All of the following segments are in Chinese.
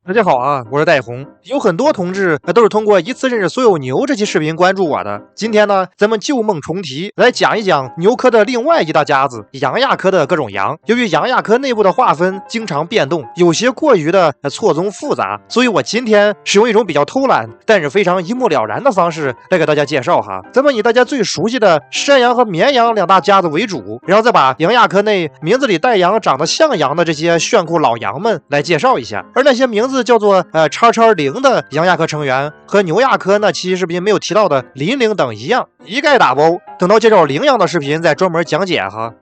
大家好啊，我是戴红。有很多同志都是通过一次认识所有牛这期视频关注我的。今天呢，咱们旧梦重提，来讲一讲牛科的另外一大家子——羊亚科的各种羊。由于羊亚科内部的划分经常变动，有些过于的错综复杂，所以我今天是用一种比较偷懒，但是非常一目了然的方式来给大家介绍哈。咱们以大家最熟悉的山羊和绵羊两大家子为主，然后再把羊亚科内名字里带羊、长得像羊的这些炫酷老羊们来介绍一下，而那些名字叫做0的羊亚科成员和牛亚科那期视频没有提到的林领等一样，一概打包，等到介绍羚羊的视频再专门讲解哈。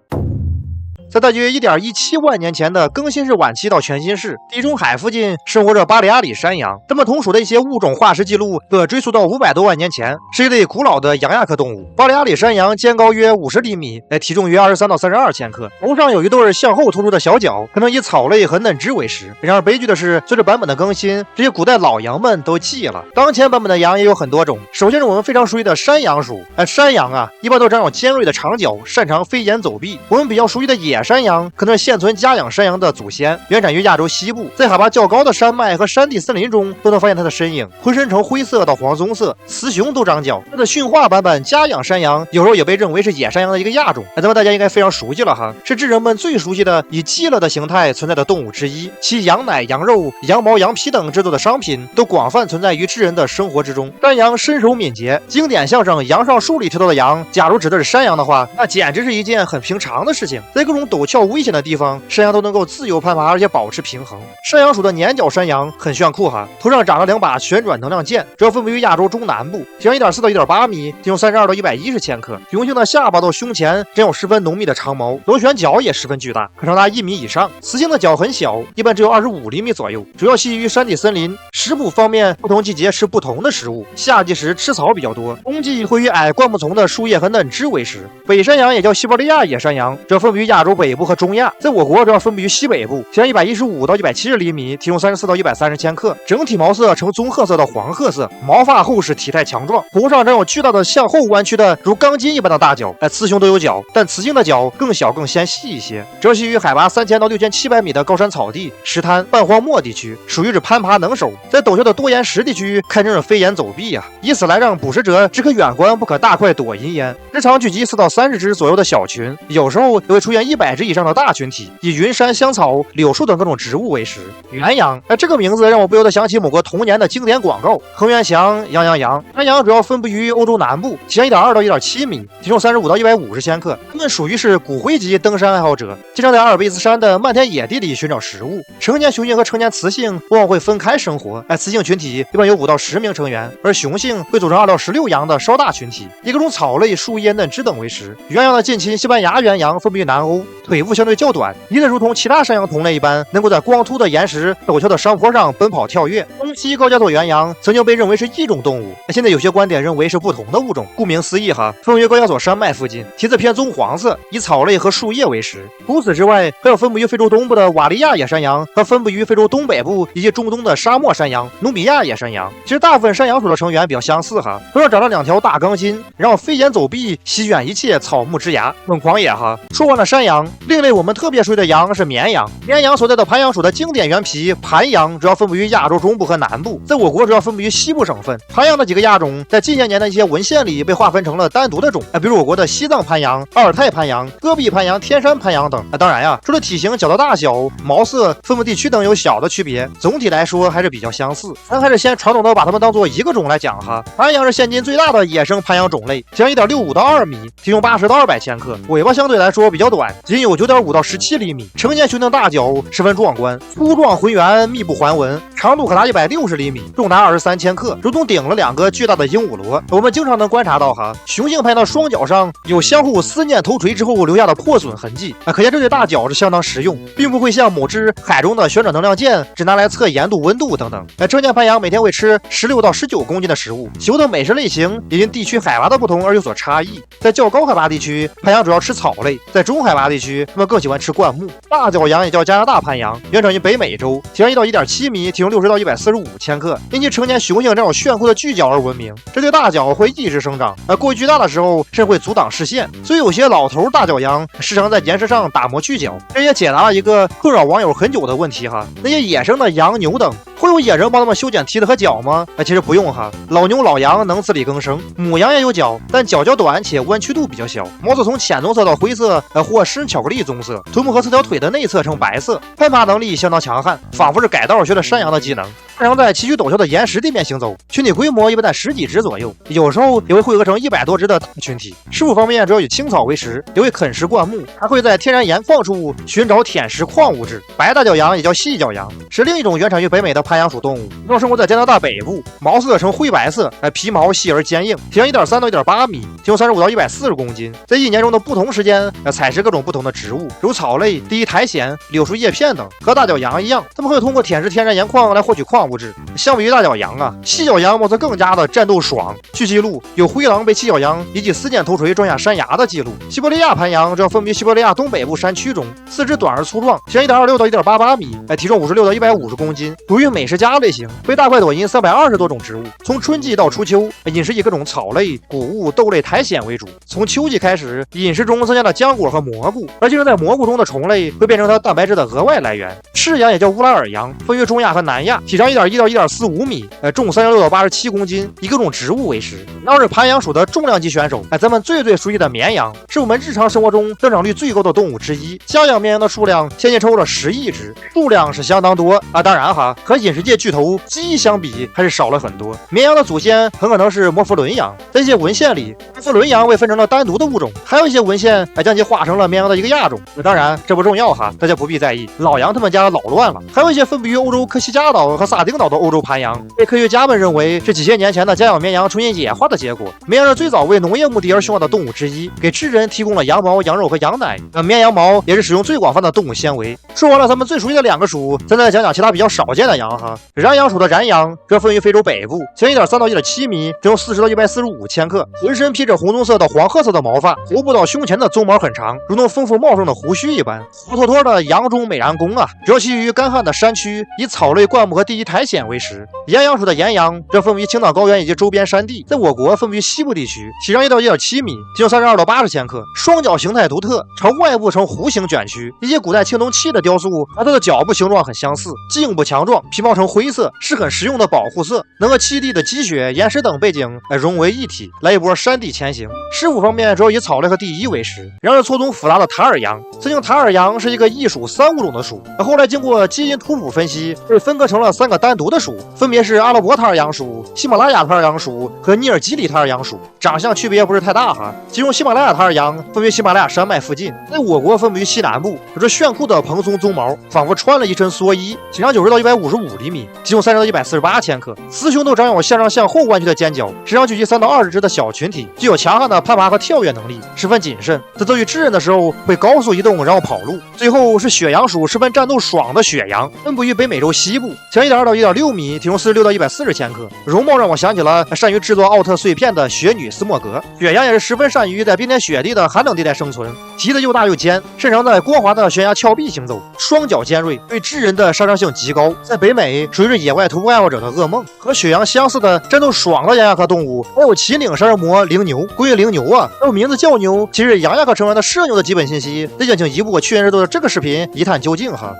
在大约1.17万年前的更新世晚期到全新世，地中海附近生活着巴里阿里山羊，它们同属的一些物种化石记录可追溯到500多万年前，是一类古老的羊亚科动物。巴里阿里山羊肩高约50厘米，体重约23到32千克，头上有一对向后突出的小角，可能以草类和嫩枝为食。然而悲剧的是，随着版本的更新，这些古代老羊们都记了。当前版本的羊也有很多种，首先是我们非常熟悉的山羊属。山羊啊，一般都长有尖锐的长角，擅长飞檐走壁。我们比较熟悉的野山羊可能是现存家养山羊的祖先，原产于亚洲西部，在海拔较高的山脉和山地森林中都能发现它的身影，浑身呈灰色到黄棕色，雌雄都长角。它的驯化版本家养山羊有时候也被认为是野山羊的一个亚种，咱们大家应该非常熟悉了哈，是智人们最熟悉的以鸡了的形态存在的动物之一，其羊奶、羊肉、羊毛、羊皮等制作的商品都广泛存在于智人的生活之中。山羊身手敏捷，经典相声杨上树里提到的羊，假如指的是山羊的话，那简直是一件很平常的事情，在各种陡峭危险的地方，山羊都能够自由攀爬，而且保持平衡。山羊属的粘角山羊很炫酷哈，头上长着2把旋转能量剑，主要分布于亚洲中南部，体长1.4到1.8米，体重32到110千克。雄性的下巴到胸前长有十分浓密的长毛，螺旋角也十分巨大，可长达1米以上。雌性的角很小，一般只有25厘米左右，主要栖于山地森林。食补方面，不同季节吃不同的食物，夏季时吃草比较多，冬季会以矮灌木丛的树叶和嫩枝为食。北山羊也叫西伯利亚野山羊，主要分布于亚洲北部和中亚，在我国主要分布于西北部，体长115到170厘米，体重34到130千克，整体毛色呈棕褐色到黄褐色，毛发厚实，体态强壮，头上长有巨大的向后弯曲的如钢筋一般的大角。雌雄都有角，但雌性的角更小更纤细一些，主要栖于海拔3000到6700米的高山草地、石滩、半荒漠地区，属于是攀爬能手，在陡峭的多岩石地区堪称是飞檐走壁啊，以此来让捕食者只可远观不可大快躲银烟。日常聚集4到30只左右的小群，有时候也会出现100只以上的大群体，以云杉、香草、柳树等各种植物为食。原羊，这个名字让我不由得想起某个童年的经典广告：恒源祥羊羊羊。山羊主要分布于欧洲南部，体长1.2到1.7米，体重35到150千克。它们属于是骨灰级登山爱好者，经常在阿尔卑斯山的漫天野地里寻找食物。成年雄性和成年雌性往往会分开生活，雌性群体一般有5到10名成员，而雄性会组成2到16羊的稍大群体，以各种草类、树叶、嫩枝等为食。原羊的近亲西班牙原羊分布于南欧，腿部相对较短，离得如同其他山羊同类一般，能够在光秃的岩石、陡峭的山坡上奔跑跳跃。东西高加索原羊曾经被认为是一种动物，现在有些观点认为是不同的物种。顾名思义哈，分布于高加索山脉附近，体色偏棕黄色，以草类和树叶为食。除此之外，还有分布于非洲东部的瓦利亚野山羊和分布于非洲东北部以及中东的沙漠山羊、努比亚野山羊。其实大部分山羊属的成员比较相似哈，头上长着2条大钢筋，然后飞檐走壁，席卷一切草木枝芽，很狂野哈。说完了山羊，另类我们特别熟悉的羊是绵羊。绵羊所在的盘羊属的经典原皮盘羊主要分布于亚洲中部和南部，在我国主要分布于西部省份。盘羊的几个亚种在近些年的一些文献里被划分成了单独的种，比如我国的西藏盘羊、阿尔泰盘羊、戈壁盘羊、天山盘羊等。当然呀，除了体型、角的大小、毛色、分布地区等有小的区别，总体来说还是比较相似。咱还是先传统的把它们当做一个种来讲哈。盘羊是现今最大的野生盘羊种类，体长1.65到2米，体重80到200千克，尾巴相对来说比较短，仅有9.5到17厘米。成年雄性大角十分壮观，粗壮浑圆，密布环纹，长度可达160厘米，重达23千克，如同顶了2个巨大的鹦鹉螺。我们经常能观察到哈，雄性盘羊的双脚上有相互思念头锤之后留下的破损痕迹，可见这对大角是相当实用，并不会像某只海中的旋转能量剑只拿来测盐度、温度等等。成年盘羊每天会吃16到19公斤的食物，其中的美食类型也因地区海拔的不同而有所差异。在较高海拔地区，盘羊主要吃草类；在中海拔地区，它们更喜欢吃灌木。大角羊也叫加拿大盘羊，原产于北美洲，体长1到1.7米，体重60到145千克，因其成年雄性这种炫酷的巨角而闻名。这对大角会一直生长，过于巨大的时候甚至会阻挡视线，所以有些老头大角羊时常在岩石上打磨巨角。这也解答了一个困扰网友很久的问题哈，那些野生的羊牛等会有野人帮他们修剪蹄子和角吗？其实不用哈，老牛老羊能自力更生，母羊也有角，但角较短且弯曲度比较小，毛色从浅棕色到灰色或深巧克力棕色，臀部和4条腿的内侧呈白色，攀爬能力相当强悍，仿佛是改道学的山羊的技能。擅长在崎岖陡峭的岩石地面行走，群体规模一般在10几只左右，有时候也会汇合成100多只的大群体。食物方面主要以青草为食，也会啃食灌木，还会在天然盐矿处寻找舔食矿物质。白大角羊也叫细角羊，是另一种原产于北美的攀羊属动物，主要生活在加拿大北部，毛色呈灰白色，皮毛细而坚硬，体长1.3到1.8米，体重35到140公斤。在一年中的不同时间采食各种不同的植物，如草类、第一苔藓、柳树叶片等。和大角羊一样，它们会通过舔食天然盐矿来获取矿物质。相比于大角羊细角羊貌似更加的战斗爽。据记录，有灰狼被细角羊一记4箭头锤撞下山崖的记录。西伯利亚攀羊主要分布于西伯利亚东北部山区中，四肢短而粗壮，体长1.26到1.88米，体重56到150公斤，属于美食家类型，为大快朵因320多种植物。从春季到初秋，饮食以各种草类、谷物、豆类、苔藓为主。从秋季开始，饮食中增加了浆果和蘑菇，而寄生在蘑菇中的虫类会变成它蛋白质的额外来源。赤羊也叫乌拉尔羊，分于中亚和南亚，体长1.1到1.45米，重36到87公斤，以各种植物为食。要是攀羊属的重量级选手，咱们最熟悉的绵羊，是我们日常生活中增长率最高的动物之一。家养绵羊的数量现今超过了10亿只，数量是相当多当然哈，和饮食界巨头鸡相比还是少了很多。绵羊的祖先很可能是摩弗伦羊，在一些文献里，摩弗伦羊被分成了单独的物种，还有一些文献将其划成了绵羊的一个亚种。当然这不重要哈，大家不必在意。老羊他们家老乱了，还有一些分布于欧洲科西嘉岛和萨丁岛的欧洲攀羊，被科学家们认为是几千年前的家养绵羊重新演化的结果。绵羊是最早为农业目的而驯化的动物之一，给智人提供了羊毛、羊肉和羊奶。绵羊毛也是使用最广泛的动物纤维。说完了咱们最熟悉的2个属，咱再讲讲其他比较少见的羊哈。燃羊属的燃羊主要分于非洲北部，体长1.3到1.7米，体重40到145千克，浑身披着红棕色到黄褐色的毛发，头部到胸前的鬃毛很长，如同丰富茂盛的胡须一般，活脱脱的羊中美髯公主要栖于干旱的山区，以草类、灌木和第一苔藓为食。岩羊属的岩羊这分布于青藏高原以及周边山地，在我国分布于西部地区，体长1到1.7米，体重32到80千克，双脚形态独特，朝外部呈弧形卷曲，一些古代青铜器的雕塑和它的脚部形状很相似，颈部强壮，皮毛呈灰色，是很实用的保护色，能和栖地的积雪、岩石等背景融为一体，来一波山地前行。食物方面主要以草类和地衣为食。然而错综复杂的塔尔羊，曾经塔尔羊是一个异属3物种的属，后来经过基因图谱分析，被分割成了3个单独的属，分别是阿拉伯塔尔羊属、喜马拉雅塔尔羊属和尼尔吉里塔尔羊属。长相区别不是太大哈，其中喜马拉雅塔尔羊分为喜马拉雅山脉附近，在我国分布于西南部，有着炫酷的蓬松鬃毛，仿佛穿了一身蓑衣，体长90到155厘米，体重30到148千克，雌雄都长有向上向后弯曲的尖角，身上聚集3到20只的小群体，具有强悍的攀爬和跳跃能力，十分谨慎，在遭遇智人的时候会高速移动然后跑路。最后是雪羊属十分战斗爽的雪羊，分布于北美洲西部，体长1.2到1.6米，体重46到140千克，容貌让我想起了善于制作奥特碎片的雪女斯莫格。雪羊也是十分善于在冰天雪地的寒冷地带生存，蹄子又大又尖，擅长在光滑的悬崖峭壁行走，双脚尖锐，对智人的杀伤性极高，在北美属于是野外徒步爱好者的噩梦。和雪羊相似的战斗爽的羊亚科动物还有秦岭食人魔羚牛。关于羚牛还有名字叫牛，其实羊亚科成员的社牛的基本信息，再请一步去人都的这个视频一探究竟哈。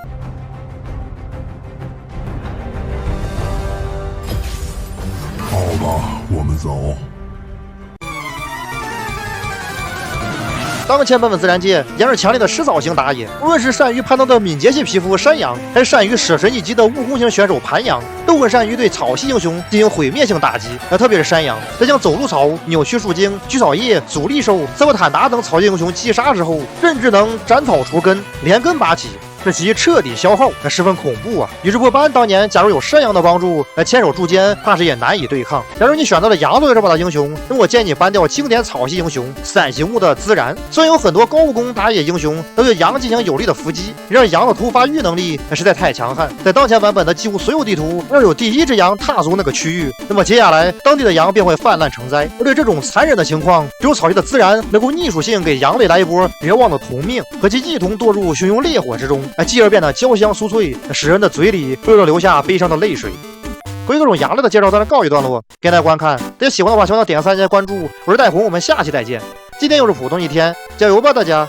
好吧，我们走。当前版本自然界，羊是强烈的食草型打野，无论是善于攀登的敏捷系皮肤山羊，还是善于舍身一击的务工型选手盘羊，都很善于对草系英雄进行毁灭性打击。特别是山羊，在将走路草、扭曲树茎、巨草叶、阻力兽、塞伯坦达等草系英雄击杀之后，甚至能斩草除根，连根拔起，使其彻底消耗，十分恐怖啊！宇智波斑当年假如有山羊的帮助，牵手助肩，怕是也难以对抗。假如你选择了羊作为这把的英雄，那我建议你搬掉经典草系英雄伞形物的自然。虽然有很多高武功打野英雄都对羊进行有力的伏击，让羊的突发育能力实在太强悍。在当前版本的几乎所有地图，要有第一只羊踏足那个区域，那么接下来当地的羊便会泛滥成灾。而对这种残忍的情况，只有草系的自然能够逆属性给羊类来一波绝望的同命，和其一同堕入熊熊烈火之中。继而变得焦香酥脆，使人的嘴里不由得流下悲伤的泪水。回各种羊类的介绍在这告一段落，感谢观看，大家喜欢的话，希望点个3连关注，我是戴红，我们下期再见。今天又是普通一天，加油吧大家！